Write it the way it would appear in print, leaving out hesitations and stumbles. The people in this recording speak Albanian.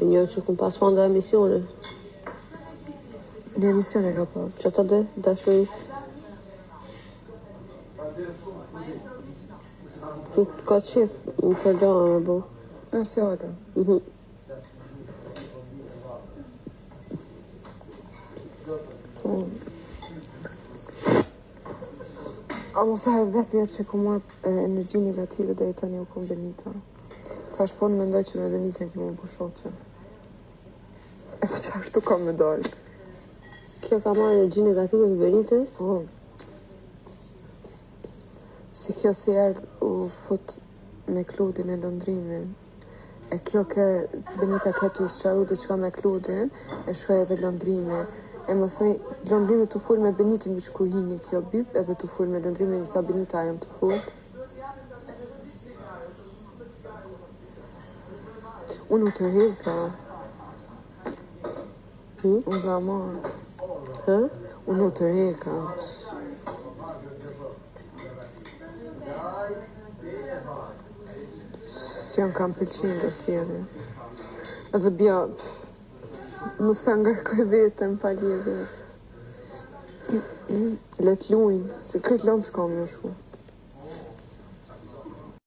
Një që këm pas fonda emisione. Në emisione ka pas. Që të dhe, dashuris. Që ka qef, më përdoa me bo. A, si ora. A më thaj vetë një që ku marrë energji negative dhe i tani u kom Benita. Thash po në mendoj që me Benita në më pushoqe. E të që ashtu kam me dojnë. Kjo ka marrë energji negative për Benitës? Po. Si kjo si erdh u fut me Kludin e lëndrimin. E kjo ke, Benita ke të usqaru dhe qka me Kludin, e shkoj edhe lëndrimin. E mësej, lëndrimin të full me Benitin vëq kur hini kjo bip, edhe të full me lëndrimin i tha Benita jam të full. Unë u tërheka. Unë dha marë. Unë u tërheka. Si janë kam pëlqin dhe sjeri. Edhe bja, mos ta ngarkoj vetën pa lidhje. Let lujnë, se këtë lom shkom në shku.